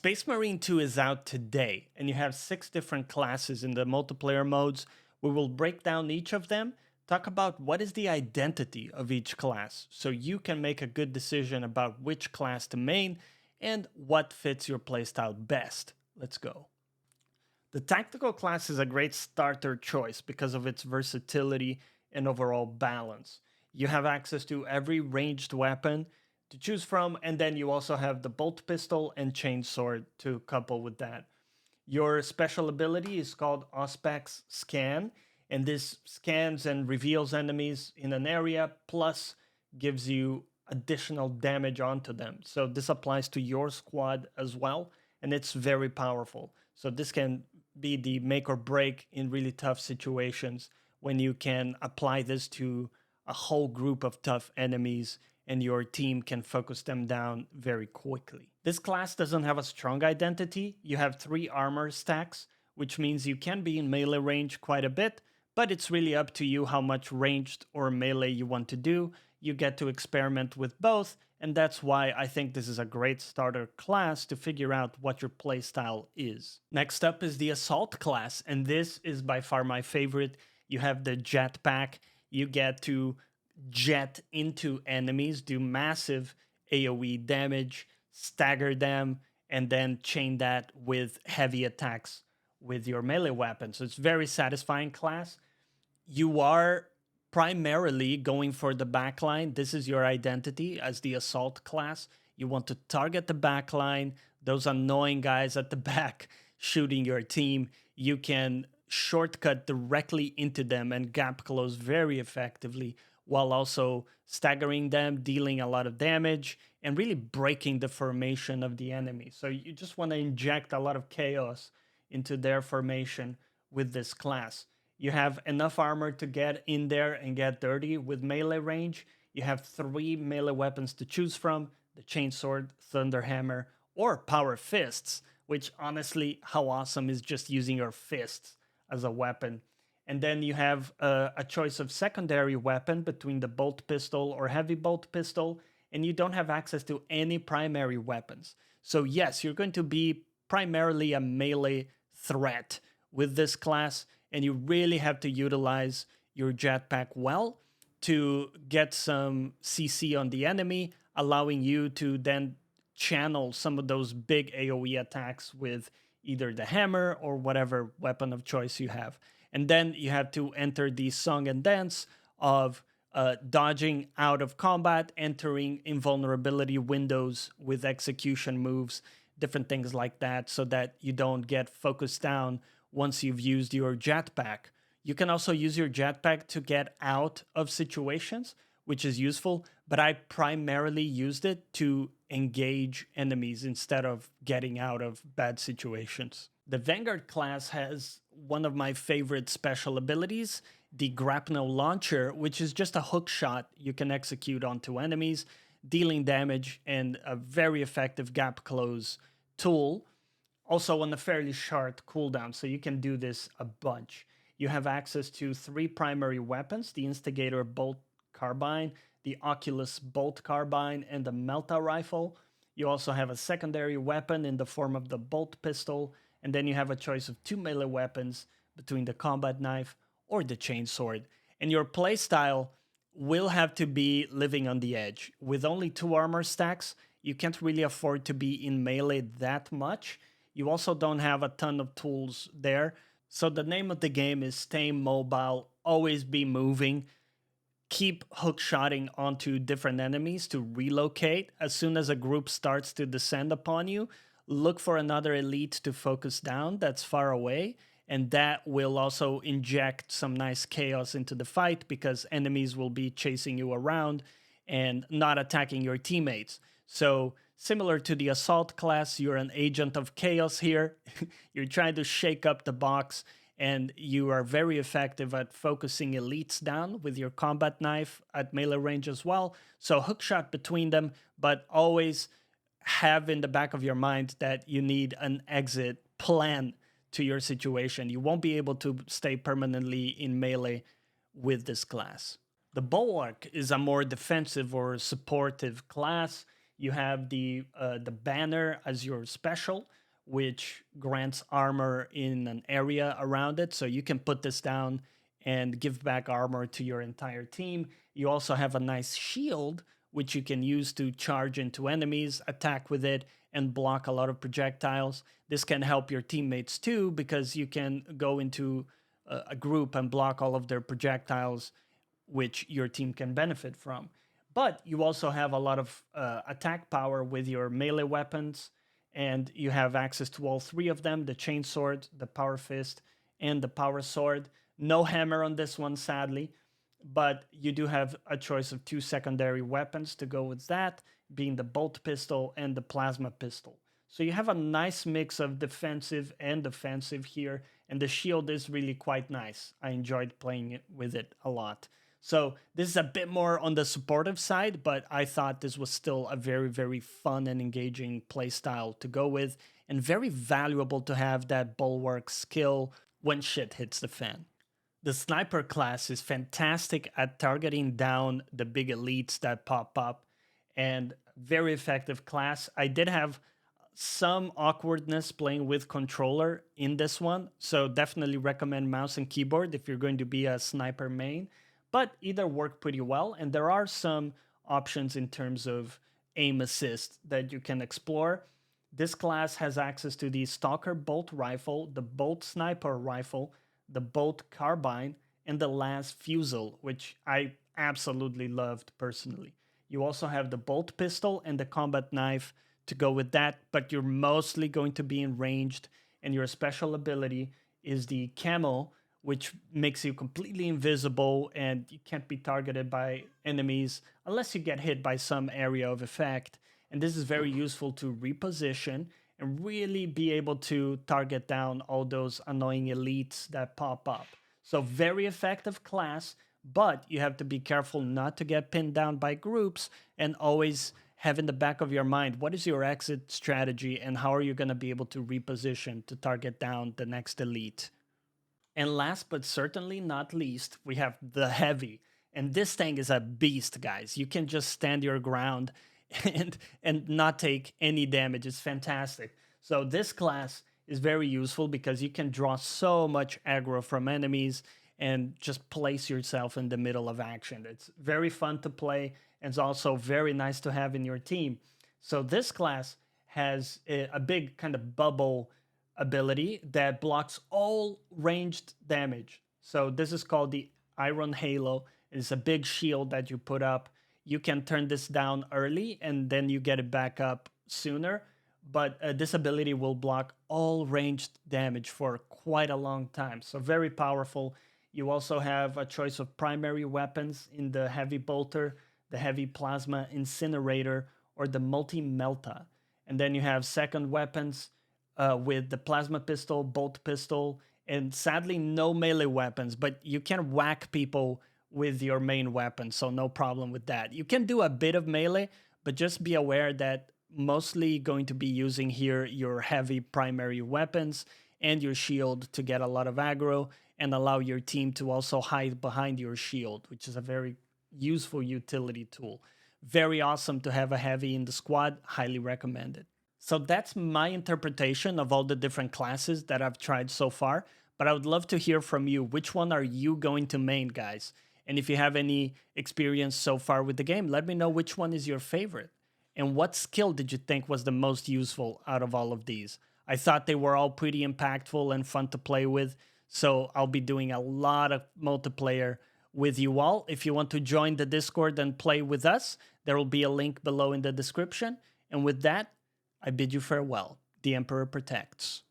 Space Marine 2 is out today, and you have 6 different classes in the multiplayer modes. We will break down each of them, talk about what is the identity of each class, so you can make a good decision about which class to main and what fits your playstyle best. Let's go. The tactical class is a great starter choice because of its versatility and overall balance. You have access to every ranged weapon to choose from, and then you also have the bolt pistol and chainsword to couple with that. Your special ability is called Auspex Scan, and this scans and reveals enemies in an area, plus gives you additional damage onto them. So this applies to your squad as well, and it's very powerful. So this can be the make or break in really tough situations when you can apply this to a whole group of tough enemies and your team can focus them down very quickly. This class doesn't have a strong identity. You have 3 armor stacks, which means you can be in melee range quite a bit, but it's really up to you how much ranged or melee you want to do. You get to experiment with both, and that's why I think this is a great starter class to figure out what your playstyle is. Next up is the Assault class, and this is by far my favorite. You have the jetpack. You get to jet into enemies, do massive AoE damage, stagger them, and then chain that with heavy attacks with your melee weapon. So it's very satisfying class. You are primarily going for the backline. This is your identity as the Assault class. You want to target the backline, those annoying guys at the back shooting your team. You can shortcut directly into them and gap close very effectively, while also staggering them, dealing a lot of damage, and really breaking the formation of the enemy. So you just want to inject a lot of chaos into their formation with this class. You have enough armor to get in there and get dirty with melee range. You have 3 melee weapons to choose from: the chainsword, thunderhammer, or power fists, which honestly, how awesome is just using your fists as a weapon. And then you have a choice of secondary weapon between the bolt pistol or heavy bolt pistol, and you don't have access to any primary weapons. So yes, you're going to be primarily a melee threat with this class, and you really have to utilize your jetpack well to get some CC on the enemy, allowing you to then channel some of those big AoE attacks with either the hammer or whatever weapon of choice you have. And then you have to enter the song and dance of dodging out of combat, entering invulnerability windows with execution moves, different things like that, so that you don't get focused down once you've used your jetpack. You can also use your jetpack to get out of situations, which is useful, but I primarily used it to engage enemies instead of getting out of bad situations. The Vanguard class has one of my favorite special abilities, the Grapnel Launcher, which is just a hook shot you can execute onto enemies, dealing damage, and a very effective gap close tool. Also on a fairly short cooldown, so you can do this a bunch. You have access to 3 primary weapons: the Instigator Bolt Carbine, the Oculus Bolt Carbine, and the Melta Rifle. You also have a secondary weapon in the form of the Bolt Pistol, and then you have a choice of 2 melee weapons between the Combat Knife or the Chainsword. And your playstyle will have to be living on the edge. With only 2 armor stacks, you can't really afford to be in melee that much. You also don't have a ton of tools there. So the name of the game is stay mobile, always be moving, keep hookshotting onto different enemies to relocate. As soon as a group starts to descend upon you, look for another elite to focus down that's far away, and that will also inject some nice chaos into the fight because enemies will be chasing you around and not attacking your teammates. So similar to the Assault class, you're an agent of chaos here. You're trying to shake up the box, and you are very effective at focusing elites down with your Combat Knife at melee range as well. So hookshot between them, but always have in the back of your mind that you need an exit plan to your situation. You won't be able to stay permanently in melee with this class. The Bulwark is a more defensive or supportive class. You have the banner as your special, which grants armor in an area around it. So you can put this down and give back armor to your entire team. You also have a nice shield, which you can use to charge into enemies, attack with it, and block a lot of projectiles. This can help your teammates too, because you can go into a group and block all of their projectiles, which your team can benefit from. But you also have a lot of attack power with your melee weapons, and you have access to all three of them: the chainsword, the power fist, and the power sword. No hammer on this one, sadly, but you do have a choice of two secondary weapons to go with that, being the bolt pistol and the plasma pistol. So you have a nice mix of defensive and offensive here, and the shield is really quite nice. I enjoyed playing it with it a lot. So this is a bit more on the supportive side, but I thought this was still a very, very fun and engaging playstyle to go with, and very valuable to have that Bulwark skill when shit hits the fan. The sniper class is fantastic at targeting down the big elites that pop up, and very effective class. I did have some awkwardness playing with controller in this one, so definitely recommend mouse and keyboard if you're going to be a sniper main, but either work pretty well, and there are some options in terms of aim assist that you can explore. This class has access to the Stalker Bolt Rifle, the Bolt Sniper Rifle, the Bolt Carbine, and the Las Fusel, which I absolutely loved personally. You also have the Bolt Pistol and the Combat Knife to go with that, but you're mostly going to be in ranged, and your special ability is the Camo, which makes you completely invisible and you can't be targeted by enemies unless you get hit by some area of effect. And this is very useful to reposition and really be able to target down all those annoying elites that pop up. So very effective class, but you have to be careful not to get pinned down by groups, and always have in the back of your mind, what is your exit strategy and how are you going to be able to reposition to target down the next elite. And last but certainly not least, we have the heavy. And this thing is a beast, guys. You can just stand your ground and not take any damage. It's fantastic. So this class is very useful because you can draw so much aggro from enemies and just place yourself in the middle of action. It's very fun to play, and it's also very nice to have in your team. So this class has a big kind of bubble ability that blocks all ranged damage. So this is called the Iron Halo. It's a big shield that you put up. You can turn this down early and then you get it back up sooner. But this ability will block all ranged damage for quite a long time. So very powerful. You also have a choice of primary weapons in the Heavy Bolter, the Heavy Plasma Incinerator, or the Multi-Melta. And then you have second weapons with the Plasma Pistol, Bolt Pistol, and sadly no melee weapons, but you can whack people with your main weapon, so no problem with that. You can do a bit of melee, but just be aware that mostly going to be using here your heavy primary weapons and your shield to get a lot of aggro and allow your team to also hide behind your shield, which is a very useful utility tool. Very awesome to have a heavy in the squad, highly recommended. So that's my interpretation of all the different classes that I've tried so far, but I would love to hear from you. Which one are you going to main, guys? And if you have any experience so far with the game, let me know which one is your favorite. And what skill did you think was the most useful out of all of these? I thought they were all pretty impactful and fun to play with, so I'll be doing a lot of multiplayer with you all. If you want to join the Discord and play with us, there will be a link below in the description. And with that, I bid you farewell. The Emperor protects.